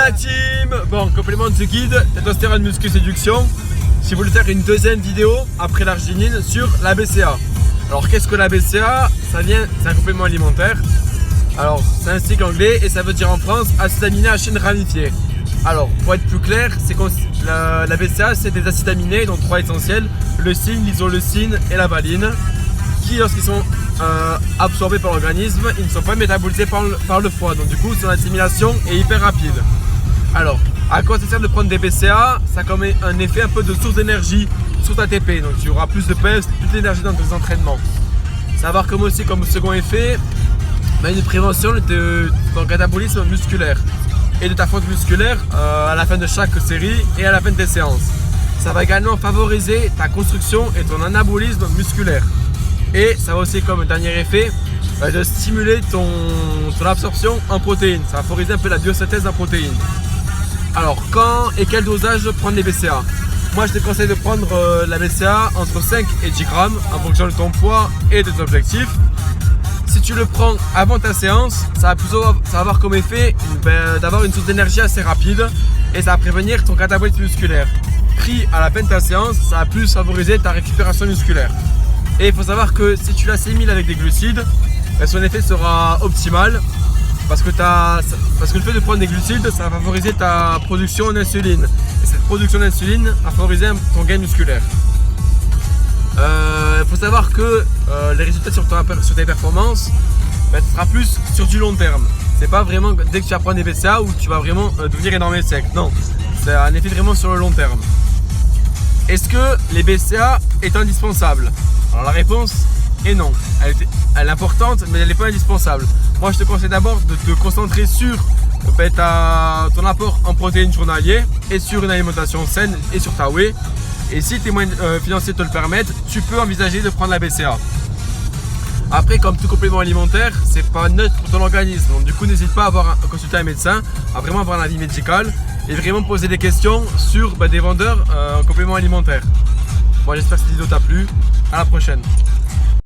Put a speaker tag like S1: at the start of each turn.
S1: la team. Bon, complément de ce guide, testostérone muscu séduction. Si vous voulez faire une deuxième vidéo après l'arginine sur la BCA. Alors qu'est-ce que la BCA? C'est un complément alimentaire. Alors c'est un cycle anglais et ça veut dire en France acide aminé à chaîne ramifiée. Alors pour être plus clair, c'est la BCA c'est des acides aminés, donc 3 essentiels, leucine, l'isoleucine et la valine, qui lorsqu'ils sont absorbés par l'organisme, ils ne sont pas métabolisés par le foie, donc du coup son assimilation est hyper rapide. Alors à quoi ça sert de prendre des BCA? Ça a comme un effet un peu de source d'énergie sur ta TP, donc tu auras plus de pèse, plus d'énergie dans tes entraînements. Ça va avoir comme aussi comme second effet une prévention de ton catabolisme musculaire et de ta fonte musculaire à la fin de chaque série et à la fin de tes séances. Ça va également favoriser ta construction et ton anabolisme musculaire. Et ça va aussi comme dernier effet de stimuler ton absorption en protéines. Ça va favoriser un peu la biosynthèse en protéines. Alors quand et quel dosage prendre les BCA? Moi je te conseille de prendre la BCA entre 5 et 10 grammes en fonction de ton poids et de tes objectifs. Si tu le prends avant ta séance, ça va avoir comme effet d'avoir une source d'énergie assez rapide et ça va prévenir ton catabolisme musculaire. Pris à la fin de ta séance, ça va plus favoriser ta récupération musculaire. Et il faut savoir que si tu l'assimiles avec des glucides, son effet sera optimal parce que le fait de prendre des glucides, ça va favoriser ta production d'insuline. Et cette production d'insuline va favoriser ton gain musculaire. Il faut savoir que les résultats sur tes performances, ce sera plus sur du long terme. C'est pas vraiment dès que tu vas prendre des BCA où tu vas vraiment devenir énorme et sec. Non, c'est un effet vraiment sur le long terme. Est-ce que les BCA est indispensable? Alors la réponse est non. Elle est importante, mais elle n'est pas indispensable. Moi je te conseille d'abord de te concentrer sur ton apport en protéines journalier et sur une alimentation saine et sur ta whey. Et si tes moyens financiers te le permettent, tu peux envisager de prendre la BCA. Après, comme tout complément alimentaire, c'est pas neutre pour ton organisme. Donc du coup, n'hésite pas à consulter un médecin, à vraiment avoir un avis médical et vraiment poser des questions sur des vendeurs en complément alimentaire. Bon, j'espère que cette vidéo t'a plu. À la prochaine.